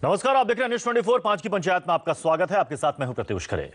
नमस्कार, आप देख रहे हैं न्यूज़ 24 5 की पंचायत में आपका स्वागत है। आपके साथ मैं हूं प्रत्युष खरे।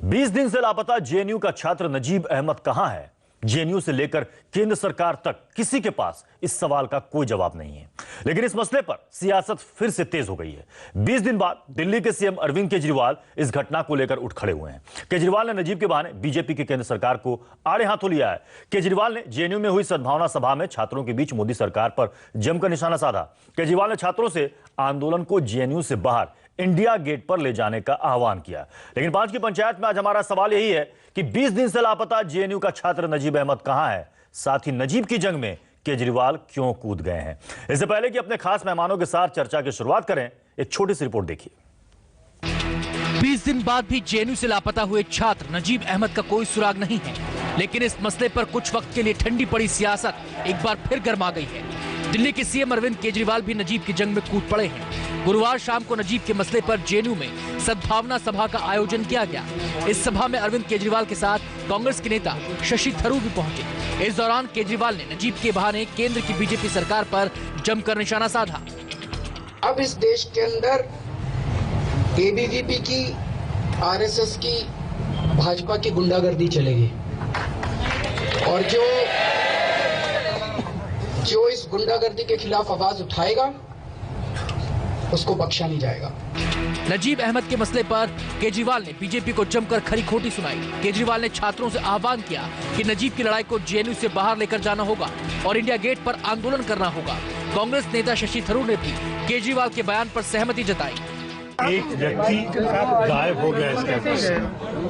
20 दिन से लापता जेएनयू का छात्र नजीब अहमद कहां है? जेएनयू से लेकर केंद्र सरकार तक किसी के पास इस सवाल का कोई जवाब नहीं है। लेकिन इस मसले पर सियासत फिर से तेज हो गई है। 20 दिन बाद दिल्ली के सीएम अरविंद केजरीवाल इस घटना को लेकर उठ खड़े हुए हैं। केजरीवाल ने नजीब के बहाने बीजेपी की केंद्र सरकार को आड़े हाथों लिया है। केजरीवाल ने जेएनयू में हुई सद्भावना सभा में छात्रों के बीच मोदी सरकार पर जमकर निशाना साधा। केजरीवाल ने छात्रों से आंदोलन को जेएनयू से बाहर इंडिया गेट पर ले जाने का आह्वान किया। लेकिन 5 की पंचायत में आज हमारा सवाल यही है कि 20 दिन से लापता जेएनयू का छात्र नजीब अहमद कहां है? साथ ही नजीब की जंग में केजरीवाल क्यों कूद गए हैं? इससे पहले कि अपने खास मेहमानों के साथ चर्चा की शुरुआत करें, एक छोटी सी रिपोर्ट देखिए। 20 दिन बाद भी जेएनयू से लापता हुए छात्र नजीब अहमद का कोई सुराग नहीं है। लेकिन इस मसले पर कुछ वक्त के लिए ठंडी पड़ी सियासत एक बार फिर गर्मा गई है। दिल्ली के सीएम अरविंद केजरीवाल भी नजीब की जंग में कूद पड़े हैं। गुरुवार शाम को नजीब के मसले पर जेएनयू में सद्भावना सभा का आयोजन किया गया। इस सभा में अरविंद केजरीवाल के साथ कांग्रेस के नेता शशि थरूर भी पहुंचे। इस दौरान केजरीवाल ने नजीब के बहाने केंद्र की बीजेपी सरकार पर जमकर निशाना साधा। अब इस देश के अंदर एबीवीपी की, आरएसएस की, भाजपा की गुंडागर्दी चलेगी और जो इस गुंडागर्दी के खिलाफ आवाज उठाएगा उसको बख्शा नहीं जाएगा। नजीब अहमद के मसले पर केजरीवाल ने बीजेपी को जमकर खरी खोटी सुनाई। केजरीवाल ने छात्रों से आह्वान किया कि नजीब की लड़ाई को जेएनयू से बाहर लेकर जाना होगा और इंडिया गेट पर आंदोलन करना होगा। कांग्रेस नेता शशि थरूर ने भी केजरीवाल के बयान पर सहमति जताई। एक व्यक्ति गायब हो गया इस कैंपस से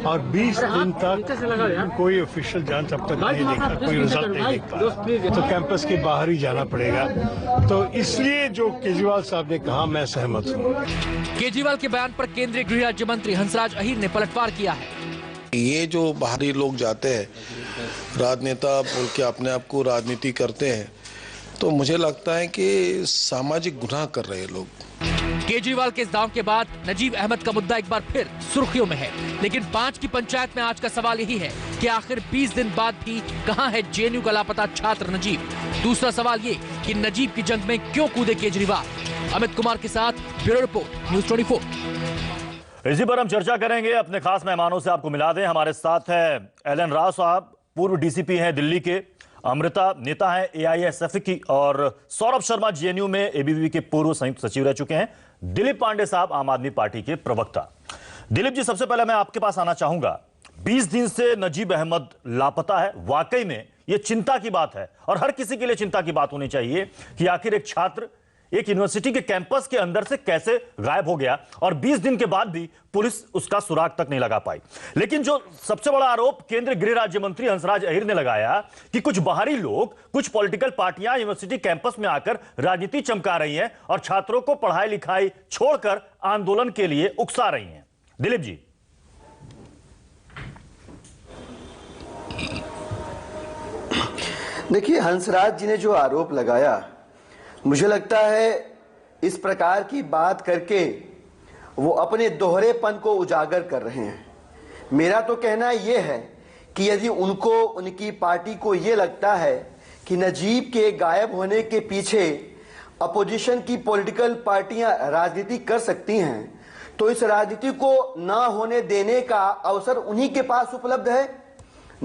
और 20 दिन तक कोई ऑफिशियल जांच अब तक नहीं देखा, कोई रिजल्ट नहीं देख पाया, तो कैंपस के बाहर ही जाना पड़ेगा। तो इसलिए जो केजरीवाल साहब ने कहा, मैं सहमत हूँ। केजरीवाल के बयान पर केंद्रीय गृह राज्य मंत्री हंसराज अहीर ने पलटवार किया है। ये जो बाहरी लोग जाते हैं, राजनेता बोल के अपने आप को राजनीति करते हैं, तो मुझे लगता है कि सामाजिक गुनाह कर रहे हैं लोग। केजरीवाल के इस दाव के बाद नजीब अहमद का मुद्दा एक बार फिर सुर्खियों में है। लेकिन 5 की पंचायत में आज का सवाल यही है कि आखिर 20 दिन बाद भी कहां है जेएनयू का लापता छात्र नजीब? दूसरा सवाल ये कि नजीब की जंग में क्यों कूदे केजरीवाल? अमित कुमार के साथ ब्यूरो रिपोर्ट, न्यूज़ 24। इसी पर हम चर्चा करेंगे। अपने खास मेहमानों से आपको मिला दें। हमारे साथ है एलन राव साहब, पूर्व डीसीपी हैं दिल्ली के, अमृता नेता है एआईएसएफ की, और सौरभ शर्मा जेएनयू में एबीवीपी के पूर्व संयुक्त सचिव रह चुके हैं, दिलीप पांडे साहब आम आदमी पार्टी के प्रवक्ता। दिलीप जी, सबसे पहले मैं आपके पास आना चाहूंगा। 20 दिन से नजीब अहमद लापता है। वाकई में यह चिंता की बात है और हर किसी के लिए चिंता की बात होनी चाहिए कि आखिर एक छात्र एक यूनिवर्सिटी के कैंपस के अंदर से कैसे गायब हो गया और 20 दिन के बाद भी पुलिस उसका सुराग तक नहीं लगा पाई। लेकिन जो सबसे बड़ा आरोप केंद्रीय गृह राज्य मंत्री हंसराज अहीर ने लगाया कि कुछ बाहरी लोग, कुछ पॉलिटिकल पार्टियां यूनिवर्सिटी कैंपस में आकर राजनीति चमका रही हैं और छात्रों को पढ़ाई लिखाई छोड़कर आंदोलन के लिए उकसा रही हैं। दिलीप जी। देखिए, हंसराज जी ने जो आरोप लगाया, मुझे लगता है इस प्रकार की बात करके वो अपने दोहरेपन को उजागर कर रहे हैं। मेरा तो कहना यह है कि यदि उनको, उनकी पार्टी को ये लगता है कि नजीब के गायब होने के पीछे अपोजिशन की पॉलिटिकल पार्टियां राजनीति कर सकती हैं, तो इस राजनीति को ना होने देने का अवसर उन्हीं के पास उपलब्ध है।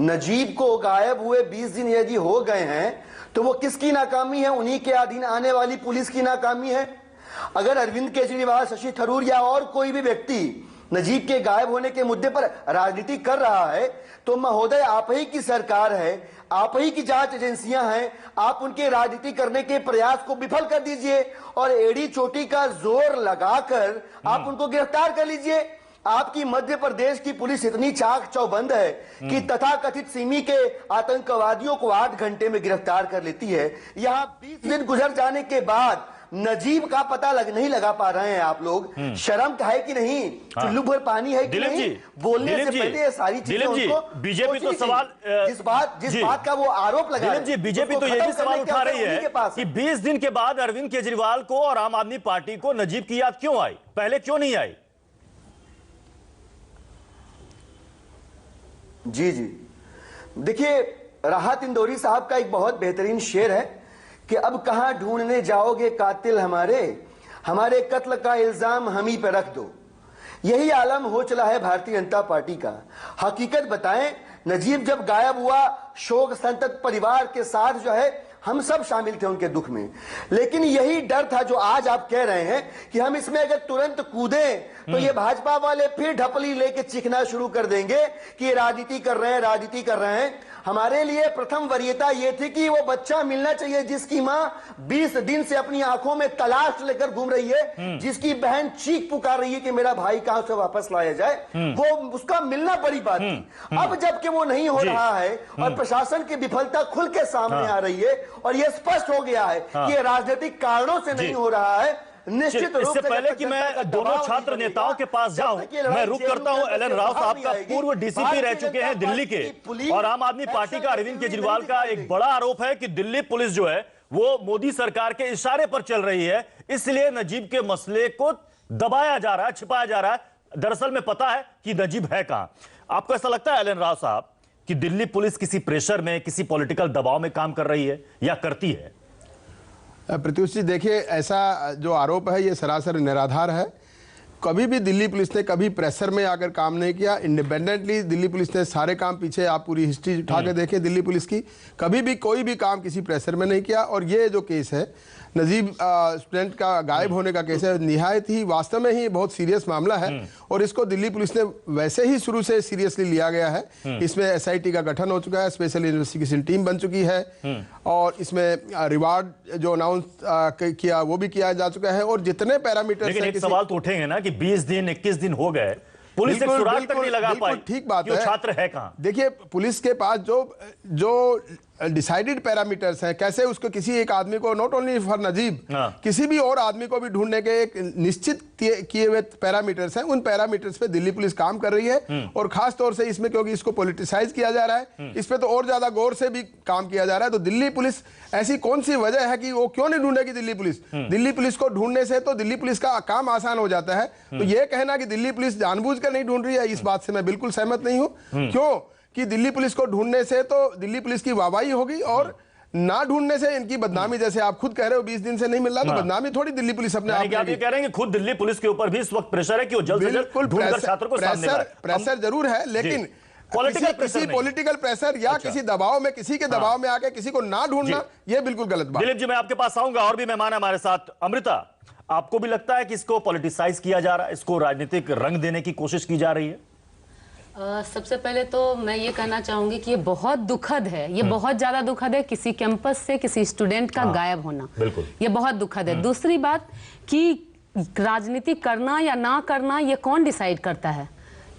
नजीब को गायब हुए 20 दिन यदि हो गए हैं तो वो किसकी नाकामी है? उन्हीं के अधीन आने वाली पुलिस की नाकामी है। अगर अरविंद केजरीवाल, शशि थरूर या और कोई भी व्यक्ति नजीब के गायब होने के मुद्दे पर राजनीति कर रहा है तो महोदय, आप ही की सरकार है, आप ही की जांच एजेंसियां हैं, आप उनके राजनीति करने के प्रयास को विफल कर दीजिए और एड़ी चोटी का जोर लगाकर आप उनको गिरफ्तार कर लीजिए। आपकी मध्य प्रदेश की पुलिस इतनी चाक चौबंद है कि तथाकथित सिमी के आतंकवादियों को 8 घंटे में गिरफ्तार कर लेती है। यहां 20 दिन गुजर जाने के बाद नजीब का पता नहीं लगा पा रहे हैं आप लोग। शर्म है कि नहीं? चुल्लू भर पानी है कि नहीं? बोलने से पहले ये सारी चीजें उनको बीजेपी तो सवाल, जिस बात का वो आरोप लगा जी, बीजेपी तो ये भी सवाल उठा रही है कि 20 दिन के बाद अरविंद केजरीवाल को और आम आदमी पार्टी को नजीब की याद क्यों आई? पहले क्यों नहीं आई? जी, देखिए, राहत इंदौरी साहब का एक बहुत बेहतरीन शेर है कि अब कहां ढूंढने जाओगे कातिल हमारे, हमारे कत्ल का इल्जाम हम ही पे रख दो। यही आलम हो चला है भारतीय जनता पार्टी का। हकीकत बताएं, नजीब जब गायब हुआ, शोक संतप्त परिवार के साथ जो है हम सब शामिल थे उनके दुख में, लेकिन यही डर था जो आज आप कह रहे हैं कि हम इसमें अगर तुरंत कूदें तो ये भाजपा वाले फिर ढपली लेके चीखना शुरू कर देंगे कि ये राजनीति कर रहे हैं, राजनीति कर रहे हैं। हमारे लिए प्रथम वरीयता ये थी कि वो बच्चा मिलना चाहिए जिसकी मां 20 दिन से अपनी आंखों में तलाश लेकर घूम रही है, जिसकी बहन चीख पुकार रही है कि मेरा भाई कहां से वापस लाया जाए, वो उसका मिलना बड़ी बात थी। अब जबकि वो नहीं हो रहा है और प्रशासन की विफलता खुल के सामने आ रही है और यह स्पष्ट हो गया है कि ये राजनीतिक कारणों से नहीं हो रहा है, निश्चित रूप इससे पहले कि मैं दोनों छात्र नेताओं के पास जाऊं, मैं रुक करता हूं एल एन राव साहब का, पूर्व डीसीपी रह चुके हैं दिल्ली के, और आम आदमी पार्टी का अरविंद केजरीवाल का एक बड़ा आरोप है कि दिल्ली पुलिस जो है वो मोदी सरकार के इशारे पर चल रही है, इसलिए नजीब के मसले को दबाया जा रहा है, छिपाया जा रहा है। दरअसल में पता है कि नजीब है कहां। आपको ऐसा लगता है एल एन राव साहब कि दिल्ली पुलिस किसी प्रेशर में, किसी पॉलिटिकल दबाव में काम कर रही है या करती है? प्रत्युष जी, देखिए, ऐसा जो आरोप है ये सरासर निराधार है। कभी भी दिल्ली पुलिस ने कभी प्रेशर में आकर काम नहीं किया। इंडिपेंडेंटली दिल्ली पुलिस ने सारे काम, पीछे आप पूरी हिस्ट्री उठा के देखें दिल्ली पुलिस की, कभी भी कोई भी काम किसी प्रेशर में नहीं किया। और ये जो केस है नजीब स्टूडेंट का गायब होने का केस है, निहायत ही वास्तव में ही बहुत सीरियस मामला है और इसको दिल्ली पुलिस ने वैसे ही शुरू से सीरियसली लिया गया है। इसमें एसआईटी का गठन हो चुका है, स्पेशल इन्वेस्टिगेशन टीम बन चुकी है और इसमें रिवार्ड जो अनाउंस किया वो भी किया जा चुका है और जितने पैरामीटर। लेकिन एक सवाल तो उठेंगे ना कि 20 दिन 21 दिन हो गए, पुलिस एक सुराग तक नहीं लगा पाई। ठीक बात है, छात्र है कहां? देखिए, पुलिस के पास जो डिसाइडेड पैरामीटर्स हैं, कैसे उसको किसी एक आदमी को, नॉट ओनली फॉर नजीब, किसी भी और आदमी को भी ढूंढने के एक निश्चित किए हुए पैरामीटर्स हैं, उन पैरामीटर्स पे दिल्ली पुलिस काम कर रही है। और खास तौर से इसमें क्योंकि इसको पॉलिटिसाइज किया जा रहा है, इस पे तो और ज्यादा गौर से भी काम किया जा रहा है। तो दिल्ली पुलिस, ऐसी कौन सी वजह है कि वो क्यों नहीं ढूंढेगी दिल्ली पुलिस? दिल्ली पुलिस को ढूंढने से तो दिल्ली पुलिस का काम आसान हो जाता है। तो ये कहना कि दिल्ली पुलिस जानबूझकर नहीं ढूंढ रही है, इस बात से मैं बिल्कुल सहमत नहीं हूं। क्यों कि दिल्ली पुलिस को ढूंढने से तो दिल्ली पुलिस की वाहवाही होगी और ना ढूंढने से इनकी बदनामी, जैसे आप खुद कह रहे हो 20 दिन से नहीं मिल रहा, तो बदनामी थोड़ी दिल्ली पुलिस अपने आप ये कह रहे हैं कि खुद दिल्ली पुलिस के ऊपर भी इस वक्त प्रेशर है कि वो जल्द से जल्द ढूंढकर छात्रों को सामने लाए। प्रेशर जरूर है, लेकिन किसी पॉलिटिकल प्रेशर या किसी दबाव में, किसी के दबाव में आके किसी को ना ढूंढना, यह बिल्कुल गलत बात। दिलीप जी, मैं आपके पास आऊंगा, और भी मेहमान हमारे साथ। अमृता, आपको भी लगता है कि इसको पॉलिटिसाइज किया जा रहा है, इसको राजनीतिक रंग देने की कोशिश की जा रही है? सबसे पहले तो मैं ये कहना चाहूंगी कि ये बहुत दुखद है, ये बहुत ज्यादा दुखद है किसी कैंपस से किसी स्टूडेंट का गायब होना। बिल्कुल, ये बहुत दुखद है। दूसरी बात कि राजनीति करना या ना करना ये कौन डिसाइड करता है?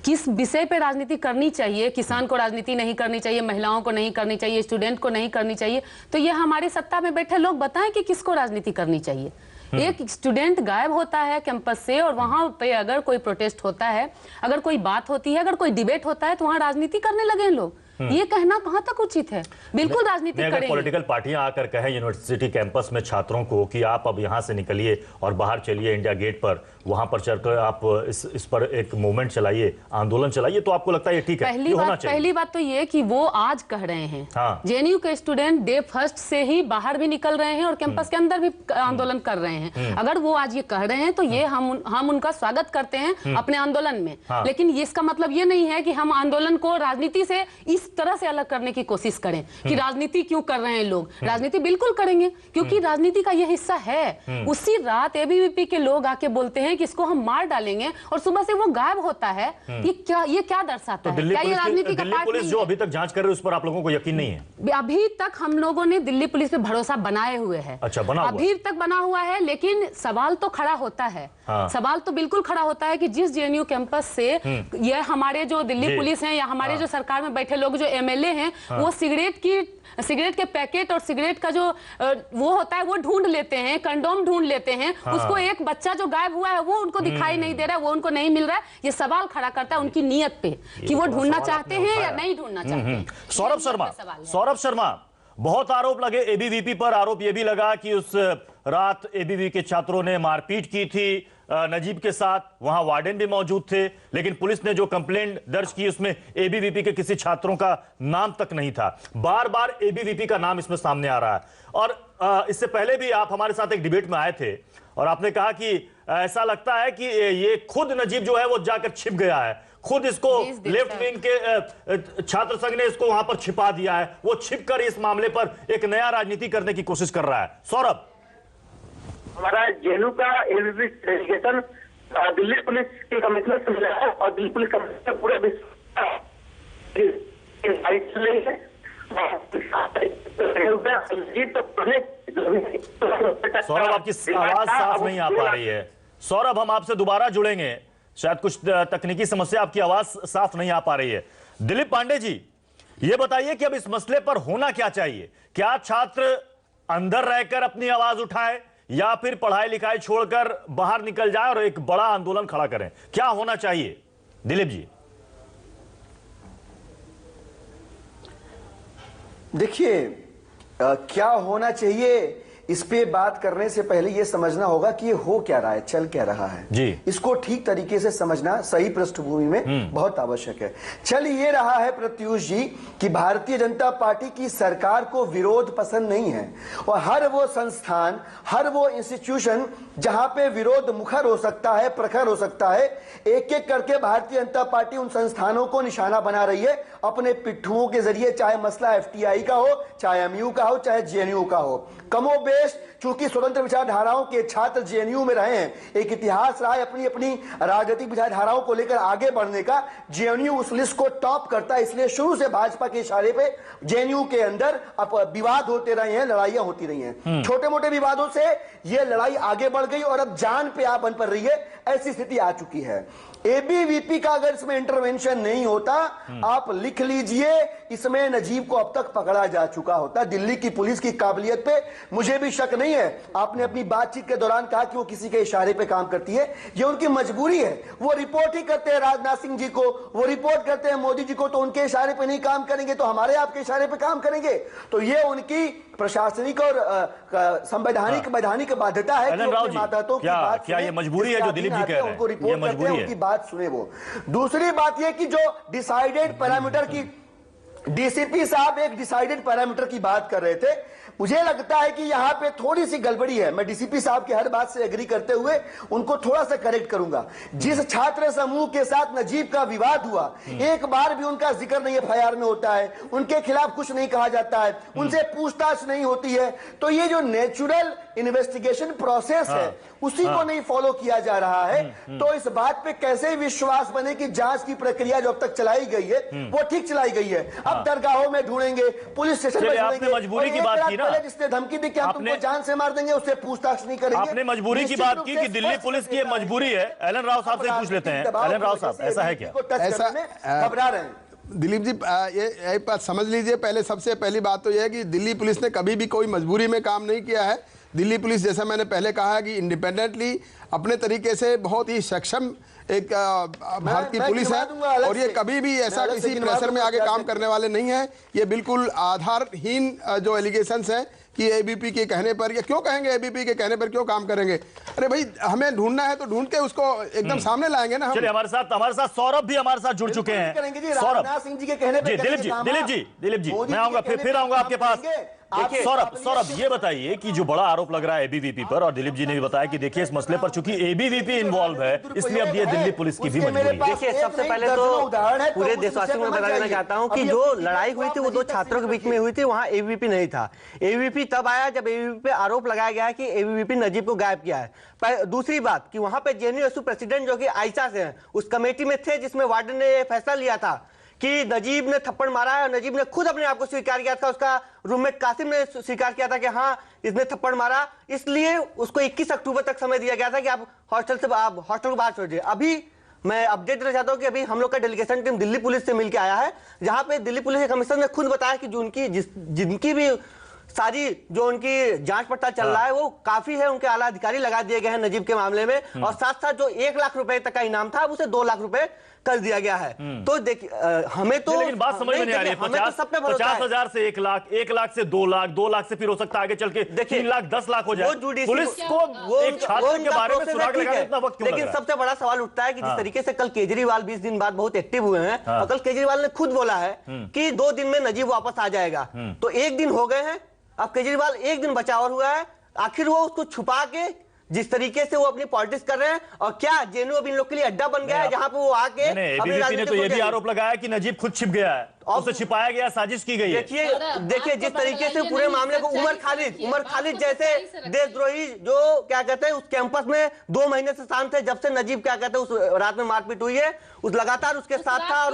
किस विषय पे राजनीति करनी चाहिए? किसान को राजनीति नहीं करनी चाहिए, महिलाओं को नहीं करनी चाहिए, स्टूडेंट को नहीं करनी चाहिए, तो ये हमारे सत्ता में बैठे लोग बताएं कि किसको राजनीति करनी चाहिए। एक स्टूडेंट गायब होता है कैंपस से और वहां पे अगर कोई प्रोटेस्ट होता है, अगर कोई बात होती है, अगर कोई डिबेट होता है, तो वहां राजनीति करने लगे हैं लोग। ये कहना कहां तक उचित है? बिल्कुल राजनीति करेंगे। पॉलिटिकल पार्टियां आकर कहें यूनिवर्सिटी कैंपस में छात्रों को कि आप अब यहां से निकलिए और बाहर चलिए इंडिया गेट पर, वहां पर चलकर आप इस पर एक मूवमेंट चलाइए, आंदोलन चलाइए, तो आपको लगता है ये ठीक है? पहली बात तो ये कि वो आज कह रहे हैं, जेएनयू के स्टूडेंट डे फर्स्ट से ही बाहर भी निकल रहे हैं और कैंपस के अंदर भी आंदोलन कर रहे हैं। अगर वो आज ये कह रहे हैं तो ये हम उनका स्वागत करते हैं अपने आंदोलन में। लेकिन इसका मतलब ये नहीं है कि हम आंदोलन को राजनीति से इस तरह से अलग करने की कोशिश करें कि राजनीति क्यों कर रहे हैं लोग। राजनीति बिल्कुल करेंगे, क्योंकि राजनीति का यह हिस्सा है। उसी रात एबीवीपी के लोग आके बोलते हैं कि इसको हम मार डालेंगे और सुबह से वो गायब होता है। ये क्या दर्शाता है? क्या ये राजनीति का पार्ट पुलिस जो अभी तक जांच कर रही है उस पर आप लोगों को यकीन नहीं है? अभी तक हम लोगों ने दिल्ली पुलिस पे भरोसा बनाए हुए है। अच्छा, अभी तक बना हुआ है, लेकिन सवाल तो खड़ा होता है। सवाल तो बिल्कुल खड़ा होता है कि जिस जेएनयू कैंपस से ये हमारे जो दिल्ली पुलिस है या हमारे जो सरकार में बैठे लोग जो एमएलए हैं, वो सिगरेट के पैकेट और सिगरेट का जो वो होता है वो ढूंढ लेते हैं, कंडोम ढूंढ लेते हैं। उसको एक बच्चा जो गायब हुआ है वो उनको दिखाई नहीं दे रहा है, वो उनको नहीं मिल रहा है। ये सवाल खड़ा करता है उनकी नीयत पे कि वो ढूंढना चाहते हैं या नहीं ढूंढना चाहते। सौरभ शर्मा, बहुत आरोप लगे एबीवीपी पर। आरोप यह भी लगा कि उस रात एबीवीपी के छात्रों ने मारपीट की थी नजीब के साथ, वहां वार्डन भी मौजूद थे, लेकिन पुलिस ने जो कंप्लेंट दर्ज की उसमें एबीवीपी के किसी छात्रों का नाम तक नहीं था। बार बार एबीवीपी का नाम इसमें सामने आ रहा है। और इससे पहले भी आप हमारे साथ एक डिबेट में आए थे और आपने कहा कि ऐसा लगता है कि ये खुद नजीब जो है वो जाकर छिप गया है, खुद इसको लेफ्ट विंग के छात्र संघ ने इसको वहां पर छिपा दिया है, वो छिपकर इस मामले पर एक नया राजनीति करने की कोशिश कर रहा है। सौरभ, हमारा जेएनयू का एबीवीपी डेलीगेशन दिल्ली पुलिस के कमिश्नर से मिला है और दिल्ली पुलिस कमिश्नर पूरे सौरभ आपकी आवाज साफ नहीं आ पा रही है। सौरभ, हम आपसे दोबारा जुड़ेंगे, शायद कुछ तकनीकी समस्या, आपकी आवाज साफ नहीं आ पा रही है। दिलीप पांडे जी, ये बताइए कि अब इस मसले पर होना क्या चाहिए? क्या छात्र अंदर रहकर अपनी आवाज उठाए या फिर पढ़ाई लिखाई छोड़कर बाहर निकल जाए और एक बड़ा आंदोलन खड़ा करें? क्या होना चाहिए दिलीप जी? देखिए, क्या होना चाहिए इस पे बात करने से पहले यह समझना होगा कि ये हो क्या रहा है, चल क्या रहा है जी। इसको ठीक तरीके से समझना सही पृष्ठभूमि में बहुत आवश्यक है। चल ये रहा है प्रत्युष जी कि भारतीय जनता पार्टी की सरकार को विरोध पसंद नहीं है और हर वो संस्थान, हर वो इंस्टीट्यूशन जहां पे विरोध मुखर हो सकता है, प्रखर हो सकता है, एक एक करके भारतीय जनता पार्टी उन संस्थानों को निशाना बना रही है अपने पिट्ठुओं के जरिए, चाहे मसला एफटीआई का हो, चाहे एमयू का हो, चाहे जेएनयू का हो। कमोबेश चूंकि स्वतंत्र विचारधाराओं के छात्र जेएनयू में रहे हैं, एक इतिहास रहा है अपनी अपनी राजनीतिक विचारधाराओं को लेकर आगे बढ़ने का। जेएनयू उस लिस्ट को टॉप करता है, इसलिए शुरू से भाजपा के इशारे पे जेएनयू के अंदर अब विवाद होते रहे हैं, लड़ाइयां होती रही हैं। छोटे मोटे विवादों से यह लड़ाई आगे बढ़ गई और अब जान पे आ बन पड़ रही है, ऐसी स्थिति आ चुकी है। एबीवीपी का अगर इसमें इंटरवेंशन नहीं होता, आप लिख लीजिए, इसमें नजीब को अब तक पकड़ा जा चुका होता। दिल्ली की पुलिस की काबिलियत पे मुझे भी शक नहीं है। आपने अपनी बातचीत के दौरान कहा कि वो किसी के इशारे पे काम करती है, ये उनकी मजबूरी है। वो रिपोर्ट ही करते हैं राजनाथ सिंह जी को, वो रिपोर्ट करते हैं मोदी जी को, तो उनके इशारे पे नहीं काम करेंगे तो हमारे आपके इशारे पे काम करेंगे? तो ये उनकी प्रशासनिक और संवैधानिक वैधानिक बाध्यता है कि अपने मातहतों की बात क्या ये मजबूरी है जो दिलीप जी कह रहे हैं? उनको रिपोर्ट करते हैं, उनकी बात सुने वो। दूसरी बात यह कि जो डिसाइडेड पैरामीटर की डीसीपी साहब एक डिसाइडेड पैरामीटर की बात कर रहे थे, मुझे लगता है कि यहां पे थोड़ी सी गड़बड़ी है। मैं डीसीपी साहब की हर बात से एग्री करते हुए उनको थोड़ा सा करेक्ट करूंगा। जिस छात्र समूह के साथ नजीब का विवाद हुआ, एक बार भी उनका जिक्र नहीं एफआईआर में होता है, उनके खिलाफ कुछ नहीं कहा जाता है, उनसे पूछताछ नहीं होती है। तो ये जो नेचुरल इन्वेस्टिगेशन प्रोसेस है उसी को नहीं फॉलो किया जा रहा है। तो इस बात पे कैसे विश्वास बने कि जांच की प्रक्रिया जो अब तक चलाई गई है वो ठीक चलाई गई है? अब दरगाहों में ढूंढेंगे, पुलिस स्टेशन में ढूंढेंगे। मजबूरी की बात की ना, जिसने धमकी दी कि हम तुमको जान से मार देंगे, उससे पूछताछ नहीं करेंगे। आपने मजबूरी की बात की कि दिल्ली पुलिस की ये मजबूरी है। एलन राव साहब से पूछ लेते हैं। एलन राव साहब, ऐसा है क्या? ऐसा घबरा रहे हैं दिलीप जी, ये बात समझ लीजिए। पहले सबसे पहली बात तो यह है कि दिल्ली पुलिस ने कभी भी कोई मजबूरी में काम नहीं किया है। दिल्ली पुलिस, जैसा मैंने पहले कहा है कि इंडिपेंडेंटली अपने तरीके से बहुत ही सक्षम एक भारतीय पुलिस है और ये कभी भी ऐसा किसी प्रेशर में आगे काम करने वाले नहीं है। ये बिल्कुल आधारहीन जो एलिगेशंस हैं कि एबीपी के कहने पर, या क्यों कहेंगे एबीपी के कहने पर क्यों काम करेंगे? अरे भाई, हमें ढूंढना है तो ढूंढ के उसको एकदम सामने लाएंगे ना। चलिए, हमारे साथ सौरभ भी हमारे साथ जुड़ चुके हैं। राजनाथ सिंह जी के कहने पर दिलीप जी मैं आऊंगा, फिर आऊंगा आपके पास। देखिए सौरभ, ये बताइए कि जो बड़ा आरोप लग रहा है एबीवीपी पर, और दिलीप जी ने भी बताया कि देखिए इस मसले पर चूंकि एबीवीपी इन्वॉल्व है, इसलिए अब ये दिल्ली पुलिस की भी मजबूरी है। देखिए, सबसे पहले तो पूरे देशवासियों को बता देना चाहता हूं कि जो लड़ाई हुई थी वो दो छात्रों के बीच में हुई थी, वहां एबीवीपी नहीं था। एबीवीपी तब आया जब एबीवीपी पे आरोप लगाया गया कि एबीवीपी नजीब को गायब किया है। दूसरी बात कि वहां पे जेएनयू प्रेसिडेंट जो कि आयशा से हैं, उस कमेटी में थे जिसमें वार्डन ने फैसला लिया था कि नजीब ने थप्पड़ मारा है और नजीब ने खुद अपने आप को स्वीकार किया था। उसका रूममेट कासिम ने स्वीकार किया था कि हाँ, इसने थप्पड़ मारा, इसलिए उसको 21 अक्टूबर तक समय दिया गया था कि आप हॉस्टल को बाहर छोड़िए। अभी मैं अपडेट देना चाहता हूं कि अभी हम लोग का डेलीगेशन टीम दिल्ली पुलिस से मिलकर आया है, जहां पे दिल्ली पुलिस के कमिश्नर ने खुद बताया कि जो जिनकी भी सारी जो उनकी जांच पड़ताल चल रहा है वो काफी है, उनके आला अधिकारी लगा दिए गए हैं नजीब के मामले में, और साथ साथ जो 1 लाख रुपए तक का इनाम था उसे 2 लाख रुपए कर दिया गया है। तो देखिए हमें तो लेकिन बात समझ में नहीं आ रही है, 50,000 से 1 लाख, 1 लाख से 2 लाख, 2 लाख से फिर हो सकता है आगे चल के 3 लाख 10 लाख हो जाए। पुलिस को एक छात्र के बारे में सुराग लगाने इतना वक्त क्यों लग रहा है? लेकिन सबसे बड़ा सवाल उठता है कि जिस तरीके से कल केजरीवाल 20 दिन बाद बहुत एक्टिव हुए हैं, और कल केजरीवाल ने खुद बोला है कि 2 दिन में नजीब वापस आ जाएगा, तो 1 दिन हो गए हैं, अब केजरीवाल 1 दिन बचा और हुआ है, आखिर वो उसको छुपा के जिस तरीके से वो अपनी पॉलिटिक्स कर रहे हैं, और क्या जेएनयू अब इन लोग के लिए अड्डा बन गया है जहां पे वो आके एबीवीपी ने तो ये भी आरोप लगाया कि नजीब खुद छिप गया है, उसे छिपाया गया, साजिश की गई है। देखिए जिस तरीके से पूरे मामले को उमर खालिद जैसे देशद्रोही जो क्या कहते हैं उस कैंपस में 2 महीने से शांत थे, जब से नजीब क्या कहते हैं उस रात में मारपीट हुई है, उस लगातार उसके साथ था, और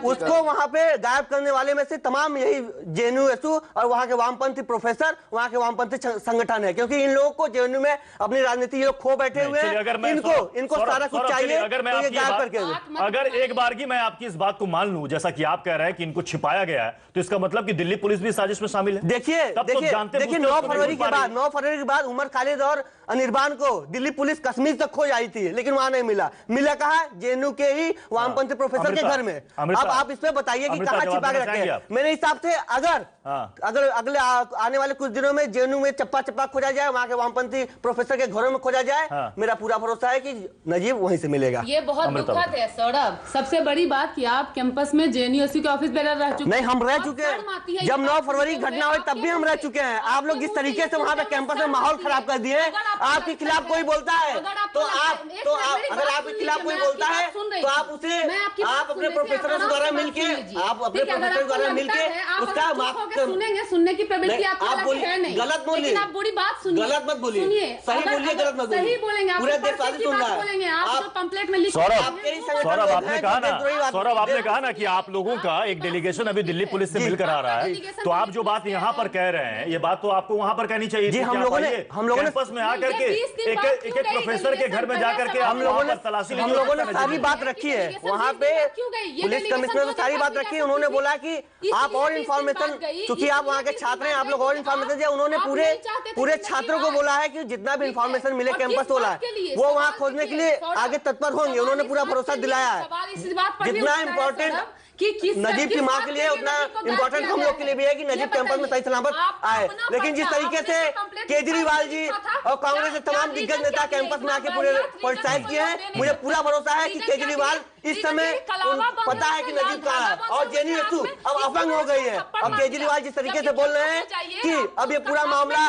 उसको वहां पे गायब करने वाले में से तमाम यही जेएनयू एसयू और वहां के वामपंथी प्रोफेसर, वहां के वामपंथी संगठन है, क्योंकि इन लोगों को जेएनयू में अपनी राजनीति ये लोग खो बैठे हुए हैं, इनको सारा कुछ चाहिए। अगर एक बारगी मैं आपकी इस बात को मान लूं, जैसा कि आप कह रहे हैं कि इनको छिपाया गया है, तो इसका मतलब कि दिल्ली पुलिस भी साजिश में शामिल है। देखिए 9 फरवरी के बाद उमर खालिद और अनिर्बान को दिल्ली पुलिस कश्मीर तक खोज आई थी, लेकिन वहां नहीं मिला कहा जेएनयू के ही वामपंथी प्रोफेसर के घर में। अब आप इस पे बताइए कि कहां छिपा के रखे हैं। मेरे हिसाब से अगर अगले आने वाले कुछ दिनों में जेएनयू में चप्पा खोजा जाए, वहां के वामपंथी प्रोफेसर के घरों में खोजा जाए, मेरा पूरा भरोसा है कि नजीब वहीं से मिलेगा। ये बहुत दुखद है सौरभ, सबसे बड़ी बात कि आप कैंपस में जेएनयू एसयू के ऑफिस बेरर रह चुके। नहीं, हम रह चुके हैं, जब 9 फरवरी घटना हुई तब भी हम रह चुके हैं। आप लोग जिस तरीके से वहां पे कैंपस में माहौल खराब कर दिए, आपके खिलाफ कोई बोलता है तो आप अगर आपके खिलाफ कोई बोलता है तो आप उसे आप अपने प्रोफेसरों द्वारा मिलके उसका सुनने की प्रवृत्ति आपकी है नहीं। गलत बोलिए, आप बुरी बात सुनिए, गलत मत बोलिए, सही बोलिए, गलत मत बोलिए। सही बोलेंगे, पूरे देशवासी सुन रहा है। आप पंपलेट में लिख सौरभ आपने कहा ना कि आप लोगों का एक डेलीगेशन अभी दिल्ली पुलिस से मिलकर आ रहा है, तो आप जो बात यहाँ पर कह रहे हैं, ये बात तो आपको वहां पर कहनी चाहिए। हम लोगों ने कैंपस में आकर के एक प्रोफेसर के घर में जाकर के हम लोगों ने सारी बात रखी है वहां पे, पुलिस कमिश्नर ने सारी बात रखी है। उन्होंने बोला कि आप और इन्फॉर्मेशन, क्योंकि आप वहां के छात्र हैं, आप लोग और इन्फॉर्मेशन दिया। उन्होंने पूरे छात्रों को बोला है कि जितना भी इन्फॉर्मेशन मिले कैंपस बोला है वो वहां खोजने के लिए आगे तत्पर होंगे। उन्होंने पूरा भरोसा दिलाया है। जितना इम्पोर्टेंट नजीब की मां के लिए उतना इम्पोर्टेंट हम लोग के लिए भी है कि नजीब कैंपस में सही सलामत आए। लेकिन जिस तरीके से केजरीवाल जी और कांग्रेस के तमाम दिग्गज नेता कैंपस में आके पूरे प्रोत्साहित किए हैं, मुझे पूरा भरोसा है कि केजरीवाल इस समय पता है कि नजीब कहाँ है, और जेएनयू एसयू अब अपंग हो गई है। अब केजरीवाल जिस तरीके से बोल रहे हैं कि अब ये पूरा मामला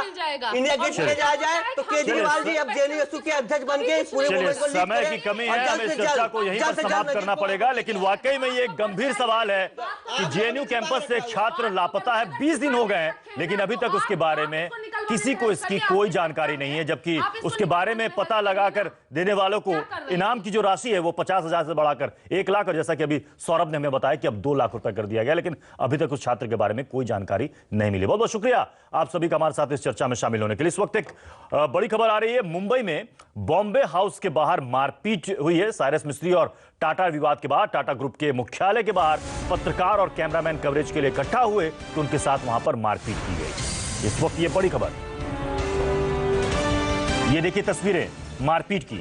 इंडिया गेट ले जाया जाए, तो केजरीवाल जी अब जेएनयू एसयू के अध्यक्ष बन के पूरे समय की कमी है, हमें इस चर्चा को यहीं पर समाप्त करना पड़ेगा। लेकिन वाकई में ये एक गंभीर सवाल है कि जेएनयू कैंपस से एक छात्र लापता है, 20 दिन हो गए, लेकिन अभी तक उसके बारे में किसी को इसकी कोई जानकारी नहीं है, जबकि उसके बारे में पता लगाकर देने वालों को इनाम की जो राशि है वो 50,000 से बढ़ाकर 1 लाख, और जैसा कि अभी सौरभ ने हमें बताया कि अब 2 लाख रुपए कर दिया गया, लेकिन अभी तक उस छात्र के बारे में कोई जानकारी नहीं मिली। बहुत बहुत शुक्रिया आप सभी का हमारे साथ इस चर्चा में शामिल होने के लिए। इस वक्त एक बड़ी खबर आ रही है, मुंबई में बॉम्बे हाउस के बाहर मारपीट हुई है। साइरस मिस्त्री और टाटा विवाद के बाद टाटा ग्रुप के मुख्यालय के बाहर पत्रकार और कैमरामैन कवरेज के लिए इकट्ठा हुए तो उनके साथ वहां पर मारपीट की गई। इस वक्त ये बड़ी खबर, ये देखिए तस्वीरें मारपीट की।